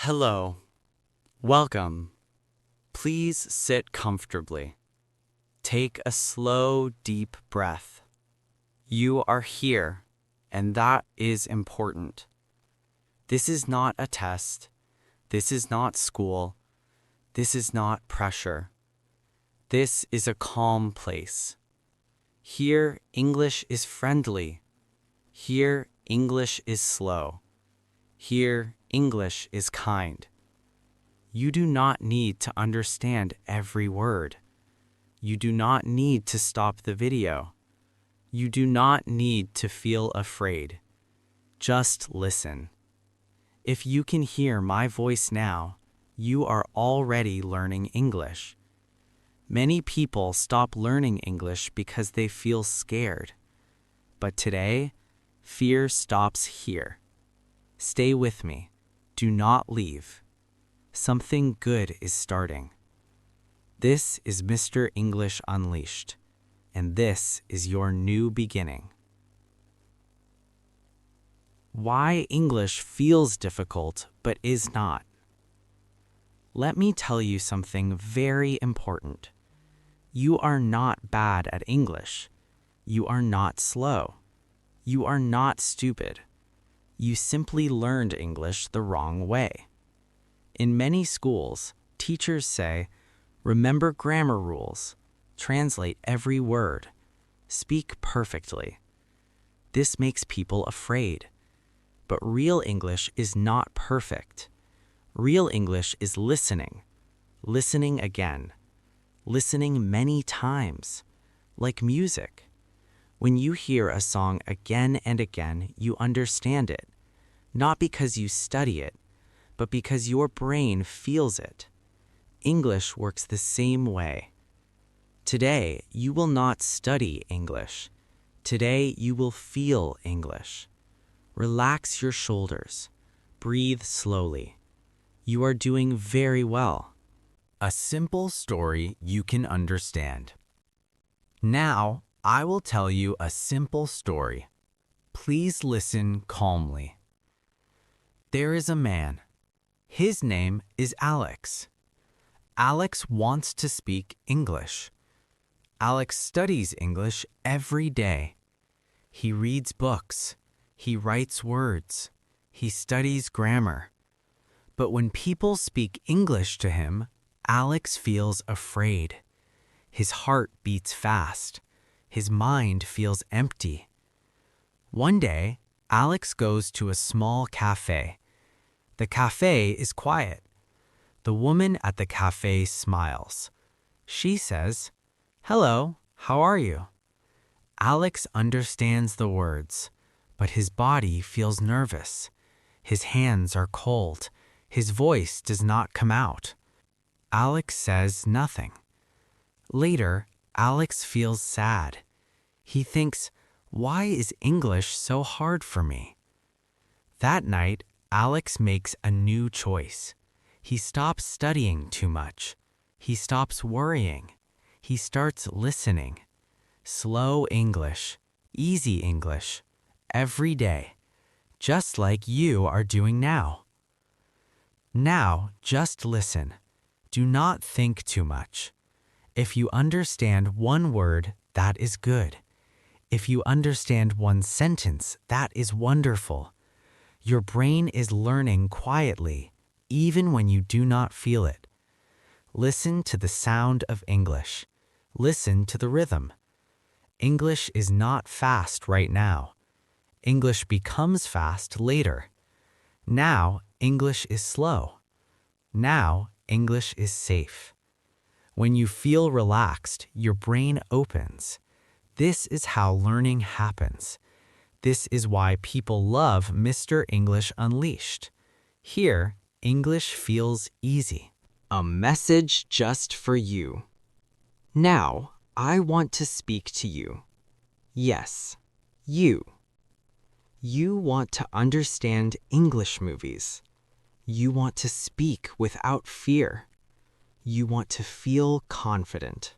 Hello. Welcome. Please sit comfortably. Take a slow, deep breath. You are here, and that is important. This is not a test. This is not school. This is not pressure. This is a calm place. Here, English is friendly. Here, English is slow. Here, English is kind. You do not need to understand every word. You do not need to stop the video. You do not need to feel afraid. Just listen. If you can hear my voice now, you are already learning English. Many people stop learning English because they feel scared. But today, fear stops here. Stay with me. Do not leave. Something good is starting. This is Mr. English Unleashed, and this is your new beginning. Why English feels difficult but is not. Let me tell you something very important. You are not bad at English. You are not slow. You are not stupid. You simply learned English the wrong way. In many schools, teachers say, remember grammar rules, translate every word, speak perfectly. This makes people afraid. But real English is not perfect. Real English is listening, listening again, listening many times, like music. When you hear a song again and again, you understand it, not because you study it, but because your brain feels it. English works the same way. Today, you will not study English. Today, you will feel English. Relax your shoulders. Breathe slowly. You are doing very well. A simple story you can understand. Now, I will tell you a simple story. Please listen calmly. There is a man. His name is Alex. Alex wants to speak English. Alex studies English every day. He reads books. He writes words. He studies grammar. But when people speak English to him, Alex feels afraid. His heart beats fast. His mind feels empty. One day, Alex goes to a small cafe. The cafe is quiet. The woman at the cafe smiles. She says, "Hello, how are you?" Alex understands the words, but his body feels nervous. His hands are cold. His voice does not come out. Alex says nothing. Later, Alex feels sad. He thinks, why is English so hard for me? That night, Alex makes a new choice. He stops studying too much. He stops worrying. He starts listening. Slow English, easy English, every day, just like you are doing now. Now, just listen. Do not think too much. If you understand one word, that is good. If you understand one sentence, that is wonderful. Your brain is learning quietly, even when you do not feel it. Listen to the sound of English. Listen to the rhythm. English is not fast right now. English becomes fast later. Now, English is slow. Now, English is safe. When you feel relaxed, your brain opens. This is how learning happens. This is why people love Mr. English Unleashed. Here, English feels easy. A message just for you. Now, I want to speak to you. Yes, you. You want to understand English movies. You want to speak without fear. You want to feel confident.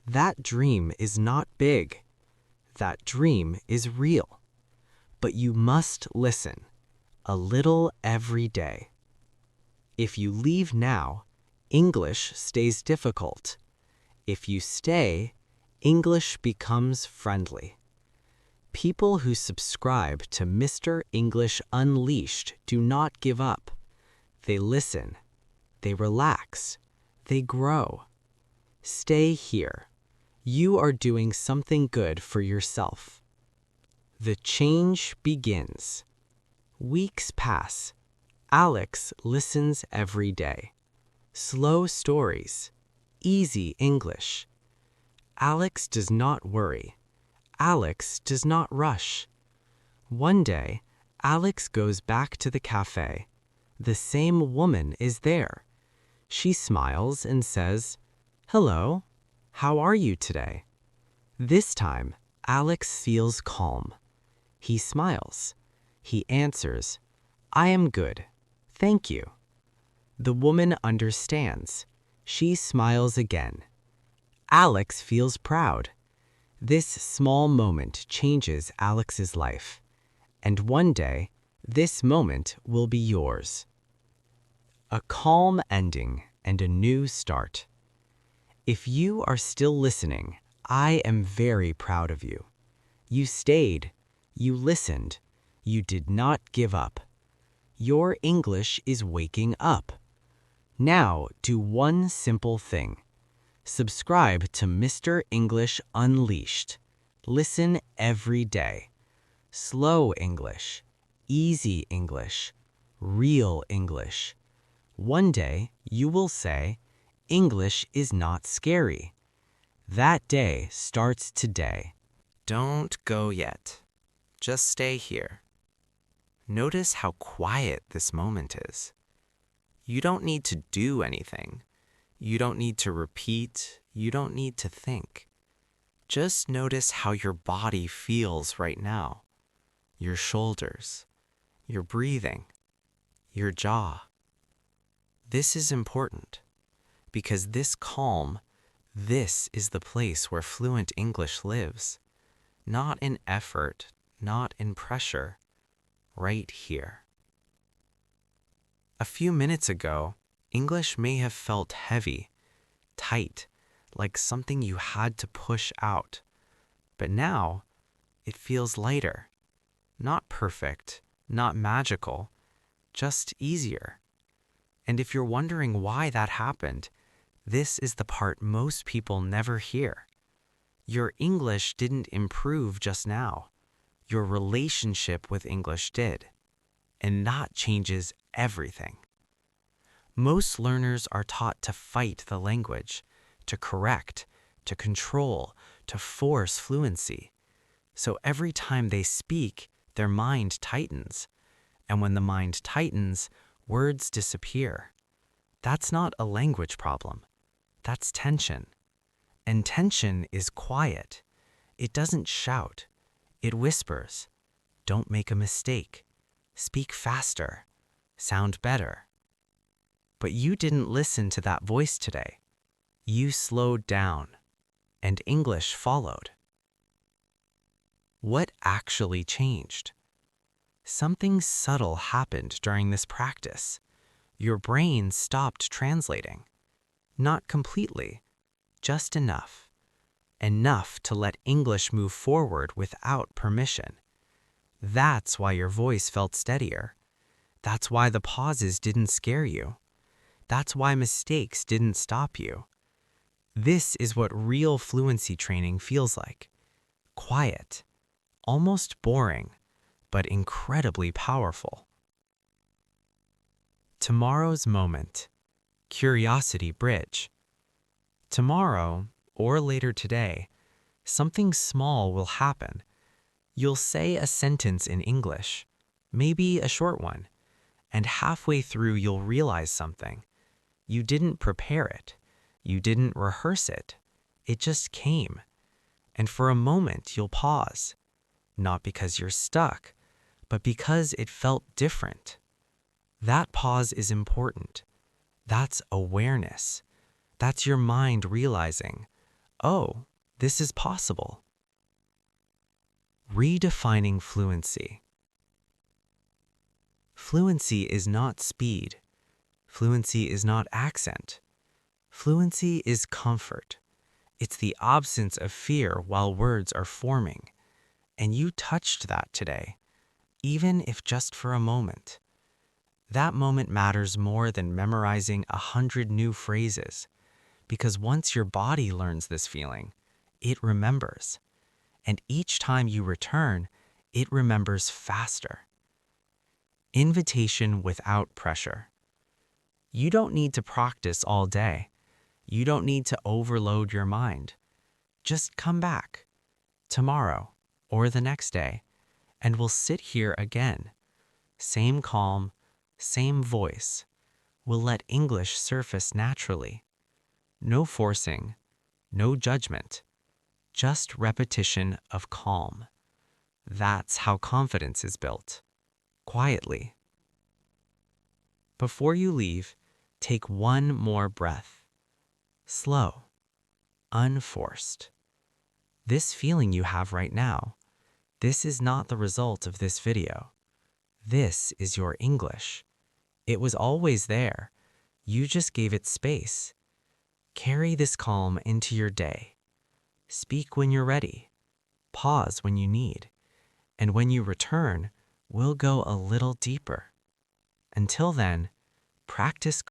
That dream is not big. That dream is real. But you must listen, a little every day. If you leave now, English stays difficult. If you stay, English becomes friendly. People who subscribe to Mr. English Unleashed do not give up. They listen. They relax. They grow. Stay here. You are doing something good for yourself. The change begins. Weeks pass. Alex listens every day. Slow stories. Easy English. Alex does not worry. Alex does not rush. One day, Alex goes back to the cafe. The same woman is there. She smiles and says, "Hello, how are you today?" This time, Alex feels calm. He smiles. He answers, "I am good. Thank you." The woman understands. She smiles again. Alex feels proud. This small moment changes Alex's life. And one day, this moment will be yours. A calm ending and a new start. If you are still listening, I am very proud of you. You stayed. You listened. You did not give up. Your English is waking up. Now do one simple thing. Subscribe to Mr. English Unleashed. Listen every day. Slow English, easy English, real English. One day you will say, "English is not scary." That day starts today. Don't go yet. Just stay here. Notice how quiet this moment is. You don't need to do anything. You don't need to repeat. You don't need to think. Just notice how your body feels right now. Your shoulders, your breathing, your jaw. This is important because this calm, this is the place where fluent English lives. Not in effort, not in pressure, right here. A few minutes ago, English may have felt heavy, tight, like something you had to push out. But now, it feels lighter. Not perfect, not magical, just easier. And if you're wondering why that happened, this is the part most people never hear. Your English didn't improve just now. Your relationship with English did. And that changes everything. Most learners are taught to fight the language, to correct, to control, to force fluency. So every time they speak, their mind tightens. And when the mind tightens, words disappear. That's not a language problem. That's tension. And tension is quiet. It doesn't shout. It whispers. Don't make a mistake. Speak faster. Sound better. But you didn't listen to that voice today. You slowed down, and English followed. What actually changed? Something subtle happened during this practice. Your brain stopped translating. Not completely, just enough. Enough to let English move forward without permission. That's why your voice felt steadier. That's why the pauses didn't scare you. That's why mistakes didn't stop you. This is what real fluency training feels like. Quiet, almost boring, but incredibly powerful. Tomorrow's moment. Curiosity bridge. Tomorrow, or later today, something small will happen. You'll say a sentence in English, maybe a short one, and halfway through you'll realize something. You didn't prepare it. You didn't rehearse it. It just came. And for a moment you'll pause, not because you're stuck, but because it felt different. That pause is important. That's awareness. That's your mind realizing, oh, this is possible. Redefining fluency. Fluency is not speed. Fluency is not accent. Fluency is comfort. It's the absence of fear while words are forming. And you touched that today, even if just for a moment. That moment matters more than memorizing 100 new phrases, because once your body learns this feeling, it remembers. And each time you return, it remembers faster. Invitation without pressure. You don't need to practice all day. You don't need to overload your mind. Just come back, tomorrow or the next day, and we'll sit here again. Same calm, same voice. We'll let English surface naturally. No forcing, no judgment, just repetition of calm. That's how confidence is built, quietly. Before you leave, take one more breath. Slow, unforced. This feeling you have right now, this is not the result of this video. This is your English. It was always there. You just gave it space. Carry this calm into your day. Speak when you're ready. Pause when you need. And when you return, we'll go a little deeper. Until then, practice